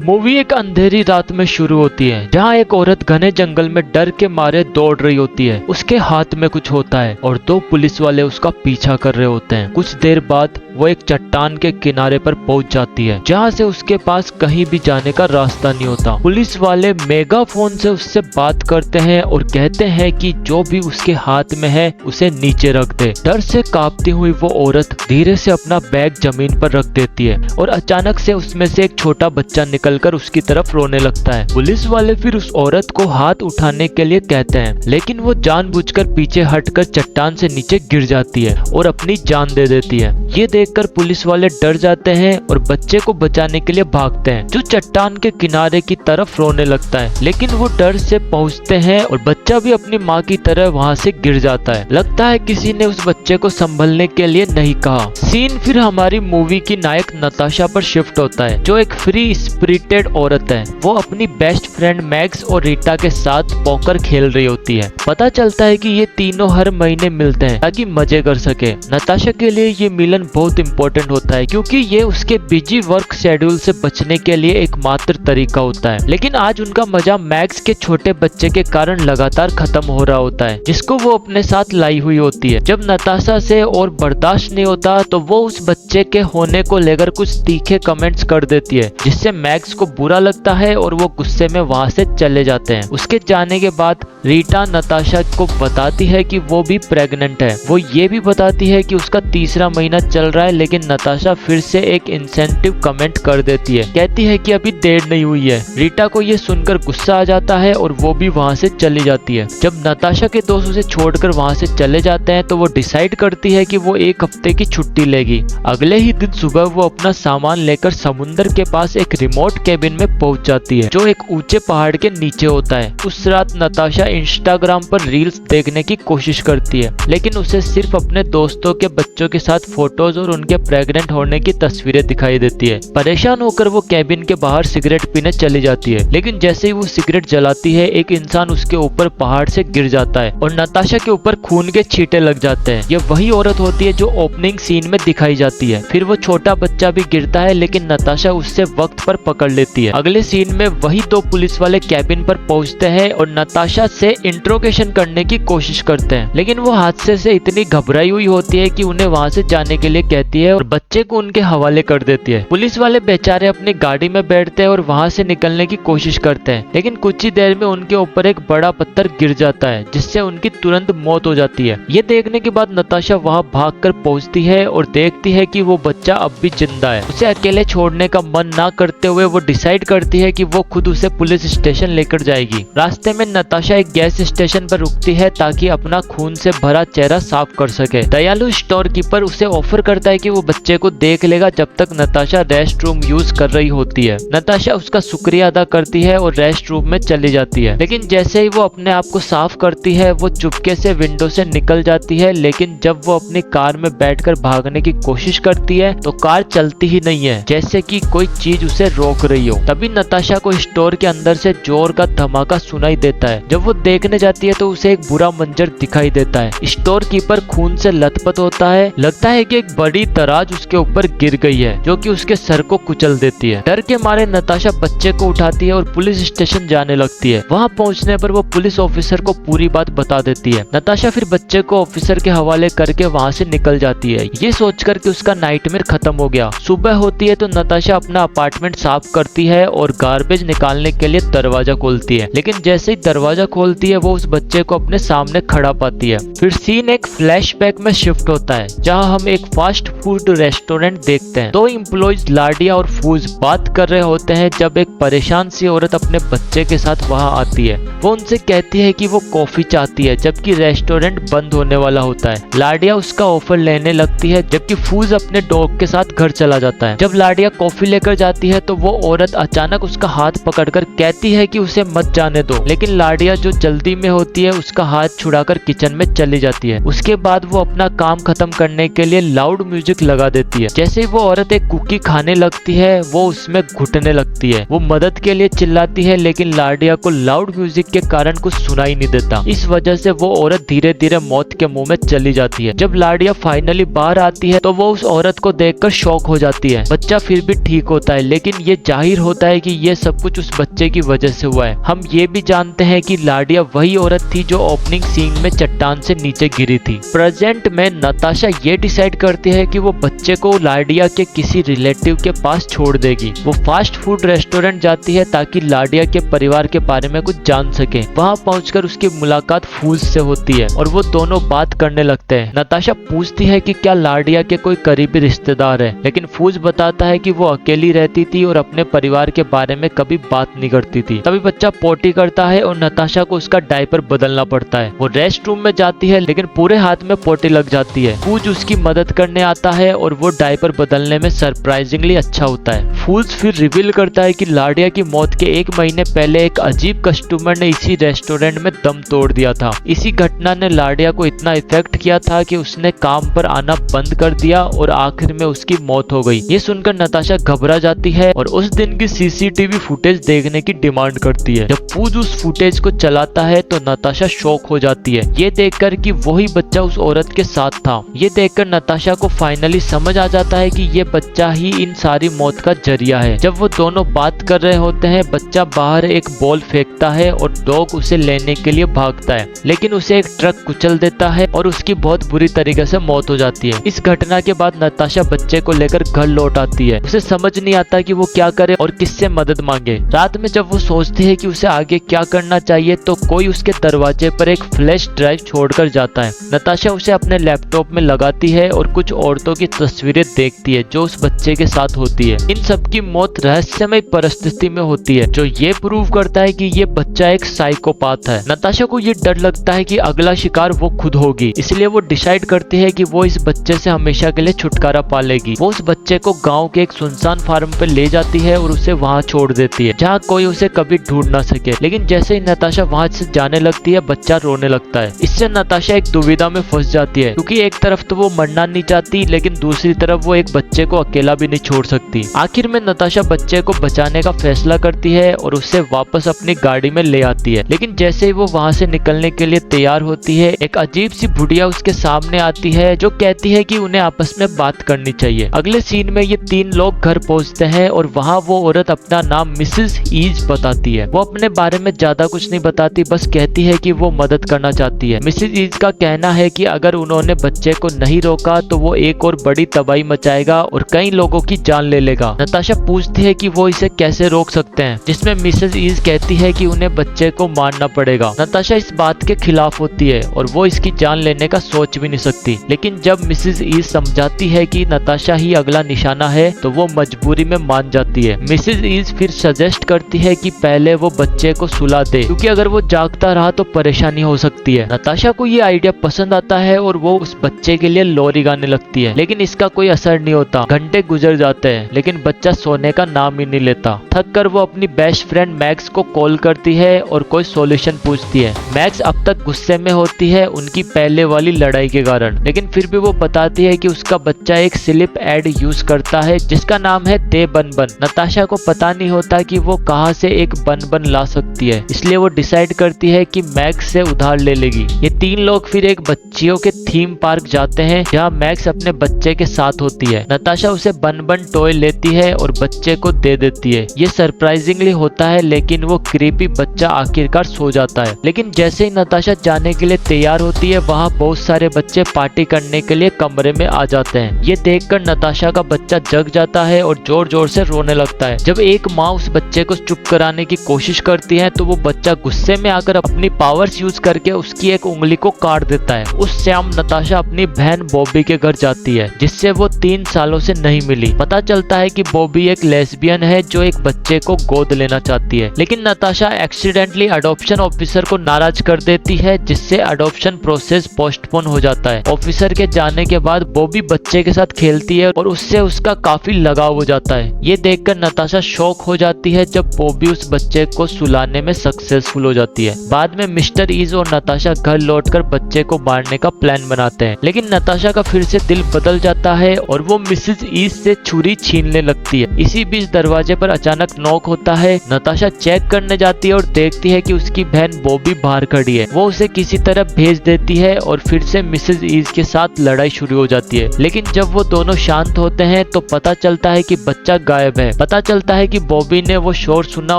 Movie एक अंधेरी रात में शुरू होती है जहां एक औरत घने जंगल में डर के मारे दौड़ रही होती है। उसके हाथ में कुछ होता है और दो पुलिस वाले उसका पीछा कर रहे होते हैं। कुछ देर बाद वो एक चट्टान के किनारे पर पहुंच जाती है जहां से उसके पास कहीं भी जाने का रास्ता नहीं होता। पुलिस वाले मेगाफोन से उससे बात करते हैं और कहते हैं कि जो भी उसके हाथ में है उसे नीचे रख दे। डर से कांपती हुई वो औरत धीरे से अपना बैग जमीन पर रख देती है और अचानक से उसमें से एक छोटा बच्चा निकलकर उसकी तरफ रोने लगता है। पुलिस वाले फिर उस औरत को हाथ उठाने के लिए कहते हैं, लेकिन वो जानबूझकर पीछे हटकर चट्टान से नीचे गिर जाती है और अपनी जान दे देती है। ये देखकर पुलिस वाले डर जाते हैं और बच्चे को बचाने के लिए भागते हैं, जो चट्टान के किनारे की तरफ रोने लगता है। लेकिन वो डर से पहुंचते हैं और बच्चा भी अपनी माँ की तरह वहाँ से गिर जाता है। लगता है किसी ने उस बच्चे को संभलने के लिए नहीं कहा। सीन फिर हमारी मूवी की नायक नताशा पर शिफ्ट होता है, जो एक फ्री स्पिरिटेड औरत है। वो अपनी बेस्ट फ्रेंड मैक्स और रीटा के साथ पोकर खेल रही होती है। पता चलता है कि ये तीनों हर महीने मिलते हैं ताकि मजे कर सके। नताशा के लिए ये मिलन बहुत इंपॉर्टेंट होता है क्योंकि ये उसके बिजी वर्क शेड्यूल से बचने के लिए एकमात्र तरीका होता है। लेकिन आज उनका मजा मैक्स के छोटे बच्चे के कारण लगातार खत्म हो रहा होता है, जिसको वो अपने साथ लाई हुई होती है। जब नताशा से और बर्दाश्त नहीं होता तो वो उस बच्चे के होने को लेकर कुछ तीखे कमेंट्स कर देती है, जिससे मैक्स को बुरा लगता है और वो गुस्से में वहाँ से चले जाते हैं। उसके जाने के बाद रीटा नताशा को बताती है कि वो भी प्रेग्नेंट है। वो ये भी बताती है कि उसका तीसरा महीना चल रहा है, लेकिन नताशा फिर से एक इंसेंटिव कमेंट कर देती है। कहती है कि अभी देर नहीं हुई है। रीटा को ये सुनकर गुस्सा आ जाता है और वो भी वहाँ से चली जाती है। जब नताशा के दोस्त उसे छोड़कर वहाँ से चले जाते हैं तो वो डिसाइड करती है कि वो एक हफ्ते की छुट्टी लेगी। अगले ही दिन सुबह वो अपना सामान लेकर समुद्र के पास एक रिमोट केबिन में पहुंच जाती है, जो एक ऊंचे पहाड़ के नीचे होता है। उस रात नताशा इंस्टाग्राम पर रील्स देखने की कोशिश करती है, लेकिन उसे सिर्फ अपने दोस्तों के बच्चों के साथ फोटोज और उनके प्रेग्नेंट होने की तस्वीरें दिखाई देती है। परेशान होकर वो केबिन के बाहर सिगरेट पीने चली जाती है, लेकिन जैसे ही वो सिगरेट जलाती है एक इंसान उसके ऊपर पहाड़ से गिर जाता है और नताशा के ऊपर खून के छींटे लग जाते हैं। ये वही औरत होती है जो ओपनिंग सीन में दिखाई जाती है। फिर वो छोटा बच्चा भी गिरता है, लेकिन नताशा उससे वक्त पर पकड़ लेती है। अगले सीन में वही दो पुलिस वाले कैबिन पर पहुंचते हैं और नताशा से इंट्रोगेशन करने की कोशिश करते हैं, लेकिन वो हादसे से इतनी घबराई हुई होती है कि उन्हें वहां से जाने के लिए कहती है और बच्चे को उनके हवाले कर देती है। पुलिस वाले बेचारे अपनी गाड़ी में बैठते हैं और वहां से निकलने की कोशिश करते हैं, लेकिन कुछ ही देर में उनके ऊपर एक बड़ा पत्थर गिर जाता है, जिससे उनकी तुरंत मौत हो जाती है। ये देखने के बाद नताशा वहां भागकर पहुंचती है और देखती है कि वो बच्चा अब भी जिंदा है। उसे अकेले छोड़ने का मन ना करते हुए वो डिसाइड करती है कि वो खुद उसे पुलिस स्टेशन लेकर जाएगी। रास्ते में नताशा एक गैस स्टेशन पर रुकती है ताकि अपना खून से भरा चेहरा साफ कर सके। दयालु स्टोर कीपर उसे ऑफर करता है कि वो बच्चे को देख लेगा जब तक नताशा रेस्ट रूम यूज कर रही होती है। नताशा उसका शुक्रिया अदा करती है और रेस्ट रूम में चली जाती है, लेकिन जैसे ही वो अपने आप को साफ करती है वो चुपके से विंडो से निकल जाती है। लेकिन जब वो अपनी कार में बैठकर भागने की कोशिश करती है तो कार चलती ही नहीं है, जैसे कि कोई चीज उसे रोक रही हो। तभी नताशा को स्टोर के अंदर से जोर का धमाका सुनाई देता है। जब वो देखने जाती है तो उसे एक बुरा मंजर दिखाई देता है। स्टोर कीपर खून से लथपथ होता है। लगता है कि एक बड़ी तराज उसके ऊपर गिर गई है, जो कि उसके सर को कुचल देती है। डर के मारे नताशा बच्चे को उठाती है और पुलिस स्टेशन जाने लगती है। वहां पहुंचने पर वो पुलिस ऑफिसर को पूरी बात बता देती है। नताशा फिर बच्चे को ऑफिसर के हवाले करके वहां से निकल जाती है, ये सोचकर कि उसका नाइटमेयर खत्म हो गया। सुबह होती है तो नताशा अपना अपार्टमेंट साफ करती है और गार्बेज निकालने के लिए दरवाजा खोलती है, लेकिन जैसे ही दरवाजा खोलती है वो उस बच्चे को अपने सामने खड़ा पाती है। फिर सीन एक फ्लैशबैक में शिफ्ट होता है, जहां हम एक फास्ट फूड रेस्टोरेंट देखते हैं। दो एम्प्लॉइज लाडिया और फूज बात कर रहे होते हैं जब एक परेशान सी औरत अपने बच्चे के साथ वहां आती है। वो उनसे कहती है कि वो कॉफी चाहती है, जबकि रेस्टोरेंट बंद होने वाला होता है। लाडिया उसका ऑफर लेने लगती है, जबकि फूज अपने डॉग के साथ घर चला जाता है। जब लाडिया कॉफी लेकर जाती है तो वो औरत अचानक उसका हाथ पकड़कर कहती है कि उसे मत जाने दो, लेकिन लाडिया जो जल्दी में होती है उसका हाथ छुड़ाकर किचन में चली जाती है। उसके बाद वो अपना काम खत्म करने के लिए लाउड म्यूजिक म्यूजिक लगा देती है। जैसे ही वो औरत एक कुकी खाने लगती है वो उसमें घुटने लगती है। वो मदद के लिए चिल्लाती है लेकिन लाडिया को लाउड म्यूजिक के कारण कुछ सुनाई नहीं देता। इस वजह से वो औरत धीरे धीरे मौत के मुंह में चली जाती है। जब लाडिया फाइनली बाहर आती है तो वो उस औरत को देखकर शॉक हो जाती है। बच्चा फिर भी ठीक होता है लेकिन ये जाहिर होता है कि ये सब कुछ उस बच्चे की वजह से हुआ है। हम ये भी जानते हैं कि लाडिया वही औरत थी जो ओपनिंग सीन में चट्टान से नीचे गिरी थी। प्रेजेंट में नताशा ये डिसाइड करती है कि वो बच्चे को लाडिया के किसी रिलेटिव के पास छोड़ देगी। वो फास्ट फूड रेस्टोरेंट जाती है ताकि लाडिया के परिवार के बारे में कुछ जान सके। वहाँ पहुंचकर उसकी मुलाकात फूज से होती है और वो दोनों बात करने लगते हैं। नताशा पूछती है कि क्या लाडिया के कोई करीबी रिश्तेदार है, लेकिन फूज बताता है कि वो अकेली रहती थी और अपने परिवार के बारे में कभी बात नहीं करती थी। तभी बच्चा पोटी करता है और नताशा को उसका डायपर बदलना पड़ता है। वो रेस्ट रूम में जाती है लेकिन पूरे हाथ में पोटी लग जाती है। फूज उसकी मदद करने आता है और वो डायपर बदलने में सरप्राइजिंगली अच्छा होता है। फूज फिर रिवील करता है कि लाडिया की मौत के 1 महीने पहले एक अजीब कस्टमर ने इसी रेस्टोरेंट में दम तोड़ दिया था। इसी घटना ने लाडिया को इतना इफेक्ट किया था कि उसने काम पर आना बंद कर दिया और आखिर में उसकी मौत हो गई। ये सुनकर नताशा घबरा जाती है और उस दिन की सीसीटीवी फुटेज देखने की डिमांड करती है। जब फूज उस फुटेज को चलाता है तो नताशा शॉक हो जाती है ये देखकर कि वही बच्चा उस औरत के साथ था। ये देखकर नताशा को फाइनली समझ आ जाता है कि ये बच्चा ही इन सारी मौत का जरिया है। जब वो दोनों बात कर रहे होते हैं बच्चा बाहर एक बॉल फेंकता है और डॉग उसे लेने के लिए भागता है लेकिन उसे एक ट्रक कुचल देता है और उसकी बहुत बुरी तरीके से मौत हो जाती है। इस घटना के बाद नताशा बच्चे को लेकर घर लौट आती है। उसे समझ नहीं आता कि वो क्या करे और किससे मदद मांगे। रात में जब वो सोचती है कि उसे आगे क्या करना चाहिए तो कोई उसके दरवाजे पर एक फ्लैश ड्राइव छोड़कर जाता है। नताशा उसे अपने लैपटॉप में लगाती है और कुछ औरतों की तस्वीरें देखती है जो उस बच्चे के साथ होती है। इन सबकी मौत रहस्यमय परिस्थिति में होती है जो ये प्रूव करता है कि ये बच्चा एक साइकोपाथ है। नताशा को ये डर लगता है कि अगला शिकार वो खुद होगी, इसलिए वो डिसाइड करती है कि वो इस बच्चे से हमेशा के लिए छुटकारा पा लेगी। वो उस बच्चे को गांव के एक सुनसान फार्म पे ले जाती है और उसे वहां छोड़ देती है जहां कोई उसे कभी ढूंढ ना सके। लेकिन जैसे ही नताशा वहां से जाने लगती है बच्चा रोने लगता है। इससे नताशा एक दुविधा में फंस जाती है क्योंकि एक तरफ तो वो मरना नहीं चाहती लेकिन दूसरी तरफ वो एक बच्चे को अकेला भी नहीं छोड़ सकती। आखिर में नताशा बच्चे को बचाने का फैसला करती है और उसे वापस अपनी गाड़ी में ले आती है। लेकिन जैसे ही वो वहां से निकलने के लिए तैयार होती है एक अजीब सी बुढ़िया उसके सामने आती है जो कहती है कि उन्हें आपस में बात करनी चाहिए। अगले सीन में ये 3 लोग घर पहुंचते हैं और वहाँ वो औरत अपना नाम मिसेस ईज बताती है। वो अपने बारे में ज्यादा कुछ नहीं बताती, बस कहती है कि वो मदद करना चाहती है। मिसेस ईज का कहना है कि अगर उन्होंने बच्चे को नहीं रोका तो वो एक और बड़ी तबाही मचाएगा और कई लोगों की जान ले लेगा। नताशा पूछती है कि वो इसे कैसे रोक सकते हैं, जिसमें मिसेस ईज कहती है कि उन्हें बच्चे को मारना पड़ेगा। नताशा इस बात के खिलाफ होती है और वो इसकी जान लेने का सोच भी नहीं सकती। लेकिन जब मिसेस ईज समझाती है कि नताशा ही अगला निशाना है तो वो मजबूरी में मान जाती है। मिसेस ईज फिर सजेस्ट करती है कि पहले वो बच्चे को सुला दे क्योंकि अगर वो जागता रहा तो परेशानी हो सकती है। नताशा को ये आइडिया पसंद आता है और वो उस बच्चे के लिए लोरी गाने लगती है लेकिन इसका कोई असर नहीं होता। घंटे गुजर जाते हैं लेकिन बच्चा सोने का नाम ही नहीं लेता। थक कर वो अपनी बेस्ट फ्रेंड मैक्स को कॉल करती है और कोई सॉल्यूशन पूछती है। मैक्स अब तक गुस्से में होती है उनकी पहले वाली लड़ाई के कारण, लेकिन फिर भी वो बताती है कि उसका बच्चा एक स्लिप एड यूज करता है जिसका नाम है दे बन बन। नताशा को पता नहीं होता कि वो कहां से एक बन बन ला सकती है, इसलिए वो डिसाइड करती है कि मैक्स से उधार ले लेगी। ये 3 लोग फिर एक बच्चियों के थीम पार्क जाते हैं जहाँ मैक्स अपने बच्चे के साथ होती है। नताशा उसे बन बन टॉय लेती है और बच्चे को दे देती है। ये सरप्राइजिंगली होता है लेकिन वो क्रीपी बच्चा आखिरकार सो जाता है। लेकिन जैसे ही नताशा जाने के लिए तैयार होती है वहाँ बहुत सारे बच्चे पार्टी करने के लिए कमरे में आ जाते हैं। ये देखकर नताशा का बच्चा जग जाता है और जोर जोर से रोने लगता है। जब एक माँ उस बच्चे को चुप कराने की कोशिश करती है तो वो बच्चा गुस्से में आकर अपनी पावर्स यूज करके उसकी एक उंगली को काट देता है। उस शाम नताशा अपनी बहन बॉबी के घर जाती है जिससे वो 3 सालों से नहीं मिली। पता चलता है कि बॉबी एक लेस्बियन है जो एक बच्चे को गोद लेना चाहती है, लेकिन नताशा एक्सीडेंटली अडॉप्शन ऑफिसर को नाराज कर देती है जिससे अडॉप्शन प्रोसेस पोस्टपोन हो जाता है। ऑफिसर के जाने के बाद बॉबी बच्चे के साथ खेलती है और उससे उसका काफी लगाव हो जाता है। ये देखकर नताशा शॉक हो जाती है जब बॉबी उस बच्चे को सुलाने में सक्सेसफुल हो जाती है। बाद में मिस्टर ईज और नताशा घर लौटकर बच्चे को मारने का प्लान बनाते हैं, लेकिन नताशा का फिर से दिल दिल बदल जाता है और वो मिसेज ईज से छुरी छीनने लगती है। इसी बीच दरवाजे पर अचानक नॉक होता है। नताशा चेक करने जाती है और देखती है कि उसकी बहन बॉबी बाहर खड़ी है। वो उसे किसी तरह भेज देती है और फिर से मिसेज ईज के साथ लड़ाई शुरू हो जाती है। लेकिन जब वो दोनों शांत होते हैं तो पता चलता है कि बच्चा गायब है। पता चलता है कि बॉबी ने वो शोर सुना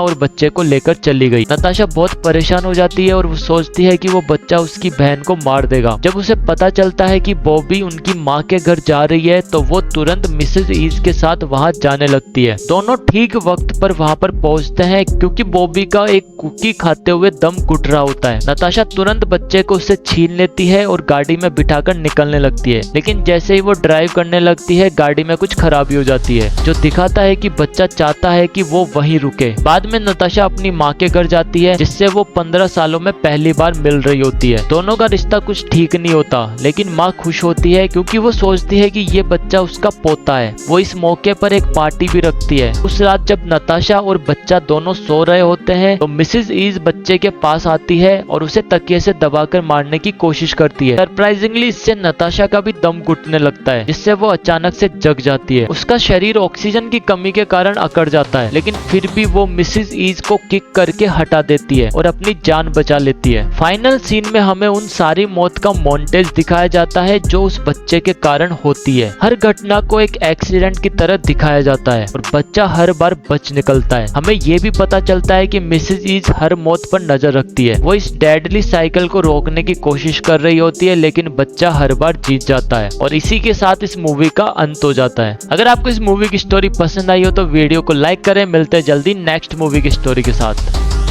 और बच्चे को लेकर चली गई। नताशा बहुत परेशान हो जाती है और वो सोचती है कि वो बच्चा उसकी बहन को मार देगा। जब उसे पता चलता है कि बॉबी उनकी माँ के घर जा रही है तो वो तुरंत मिसेज ईज के साथ वहाँ जाने लगती है। दोनों ठीक वक्त पर वहाँ पर पहुँचते हैं क्योंकि बॉबी का एक कुकी खाते हुए दम घुट रहा होता है। नताशा तुरंत बच्चे को उससे छीन लेती है और गाड़ी में बिठाकर निकलने लगती है। लेकिन जैसे ही वो ड्राइव करने लगती है गाड़ी में कुछ खराबी हो जाती है जो दिखाता है कि बच्चा चाहता है कि वो वहीं रुके। बाद में नताशा अपनी माँ के घर जाती है जिससे वो 15 सालों में पहली बार मिल रही होती है। दोनों का रिश्ता कुछ ठीक नहीं होता लेकिन माँ खुश होती है क्योंकि वो सोचती है कि ये बच्चा उसका पोता है। वो इस मौके पर एक पार्टी भी रखती है। उस रात जब नताशा और बच्चा दोनों सो रहे होते हैं तो मिसेज ईज बच्चे के पास आती है और उसे तकिए से दबाकर मारने की कोशिश करती है। सरप्राइजिंगली इससे नताशा का भी दम घुटने लगता है जिससे वो अचानक से जग जाती है। उसका शरीर ऑक्सीजन की कमी के कारण अकड़ जाता है लेकिन फिर भी वो मिसेज ईज को किक करके हटा देती है और अपनी जान बचा लेती है। फाइनल सीन में हमें उन सारी मौत का मॉन्टेज दिखाया जाता है जो उस बच्चे के कारण होती है। हर घटना को एक एक्सीडेंट की तरह दिखाया जाता है और बच्चा हर बार बच निकलता है। हमें ये भी पता चलता है कि मिसेज ईज हर मौत पर नजर रखती है। वो इस डेडली साइकिल को रोकने की कोशिश कर रही होती है लेकिन बच्चा हर बार जीत जाता है और इसी के साथ इस मूवी का अंत हो जाता है। अगर आपको इस मूवी की स्टोरी पसंद आई हो तो वीडियो को लाइक करें। मिलते हैं जल्दी नेक्स्ट मूवी की स्टोरी के साथ।